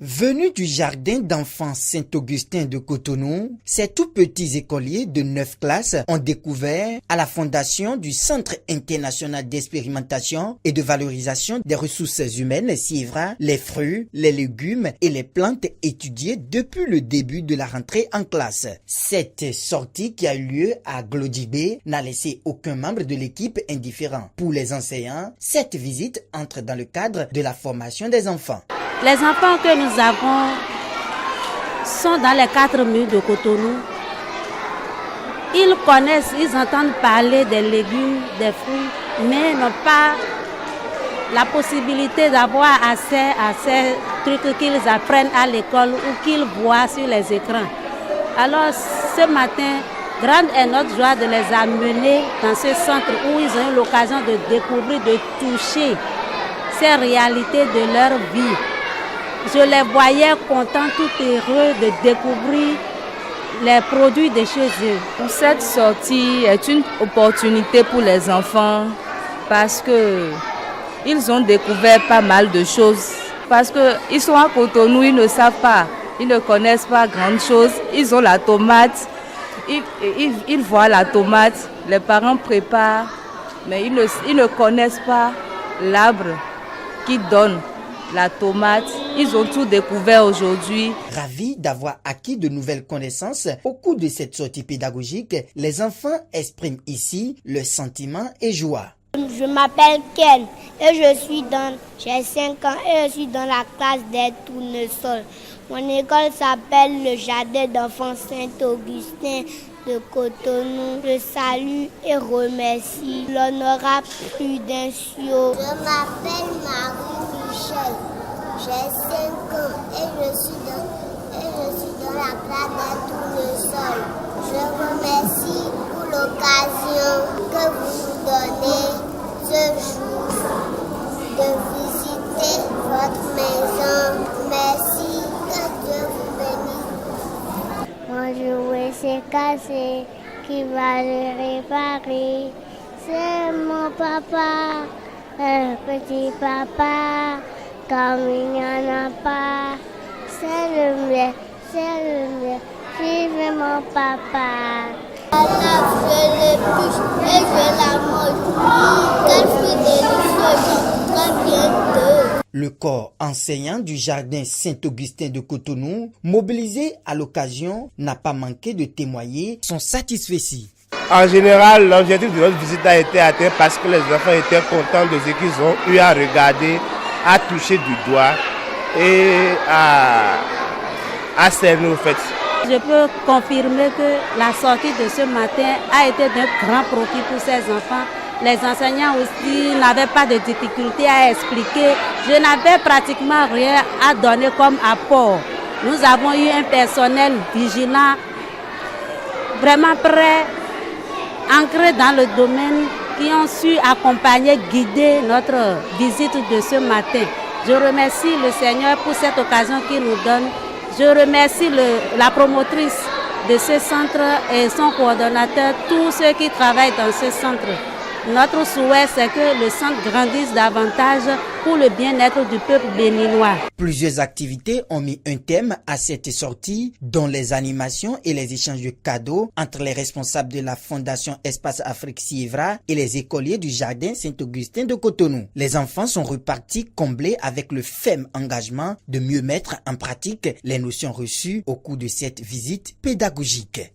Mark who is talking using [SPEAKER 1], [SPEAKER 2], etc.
[SPEAKER 1] Venus du jardin d'enfants Saint-Augustin de Cotonou, ces tout petits écoliers de 9 classes ont découvert à la fondation du Centre international d'expérimentation et de valorisation des ressources humaines CIVRA les fruits, les légumes et les plantes étudiées depuis le début de la rentrée en classe. Cette sortie qui a eu lieu à Glodibé n'a laissé aucun membre de l'équipe indifférent. Pour les enseignants, cette visite entre dans le cadre de la formation des enfants.
[SPEAKER 2] Les enfants que nous avons sont dans les 4 murs de Cotonou. Ils connaissent, ils entendent parler des légumes, des fruits, mais n'ont pas la possibilité d'avoir accès à ces trucs qu'ils apprennent à l'école ou qu'ils voient sur les écrans. Alors ce matin, grande est notre joie de les amener dans ce centre où ils ont eu l'occasion de découvrir, de toucher ces réalités de leur vie. Je les voyais contents, tout heureux de découvrir les produits de chez eux.
[SPEAKER 3] Cette sortie est une opportunité pour les enfants parce qu'ils ont découvert pas mal de choses. Parce qu'ils sont à Cotonou, ils ne savent pas, ils ne connaissent pas grand chose. Ils ont la tomate, ils voient la tomate, les parents préparent, mais ils ne connaissent pas l'arbre qui donne la tomate. Ils ont tout découvert aujourd'hui.
[SPEAKER 1] Ravis d'avoir acquis de nouvelles connaissances au cours de cette sortie pédagogique, les enfants expriment ici leurs sentiments et joie.
[SPEAKER 4] Je m'appelle Ken et j'ai 5 ans et je suis dans la classe des tournesols. Mon école s'appelle le Jardin d'enfants Saint-Augustin de Cotonou. Je salue et remercie l'honorable Prudencio.
[SPEAKER 5] Je m'appelle Marie-Michel, j'ai 5 ans et je suis dans la classe des tournesols. Je remercie pour l'occasion que vous nous donnez ce jour de visiter votre maison. Merci, que Dieu vous bénisse.
[SPEAKER 4] Mon jouet s'est cassé, qui va le réparer? C'est mon papa, un petit papa, comme il n'y en a pas. C'est le mien, vive mon papa.
[SPEAKER 5] Je l'épluche et je la mange. Quel fruit délicieux, très bientôt.
[SPEAKER 1] Le corps enseignant du jardin Saint-Augustin de Cotonou, mobilisé à l'occasion, n'a pas manqué de témoigner son satisfait.
[SPEAKER 6] En général, l'objectif de notre visite a été atteint parce que les enfants étaient contents de ce qu'ils ont eu à regarder, à toucher du doigt et à cerner au fait.
[SPEAKER 2] Je peux confirmer que la sortie de ce matin a été d'un grand profit pour ces enfants. Les enseignants aussi n'avaient pas de difficulté à expliquer. Je n'avais pratiquement rien à donner comme apport. Nous avons eu un personnel vigilant, vraiment prêt, ancré dans le domaine, qui ont su accompagner, guider notre visite de ce matin. Je remercie le Seigneur pour cette occasion qu'il nous donne. Je remercie la promotrice de ce centre et son coordonnateur, tous ceux qui travaillent dans ce centre. Notre souhait, c'est que le centre grandisse davantage pour le bien-être du peuple béninois.
[SPEAKER 1] Plusieurs activités ont mis un thème à cette sortie, dont les animations et les échanges de cadeaux entre les responsables de la Fondation Espace Afrique CIVRA et les écoliers du Jardin Saint-Augustin de Cotonou. Les enfants sont repartis comblés avec le ferme engagement de mieux mettre en pratique les notions reçues au cours de cette visite pédagogique.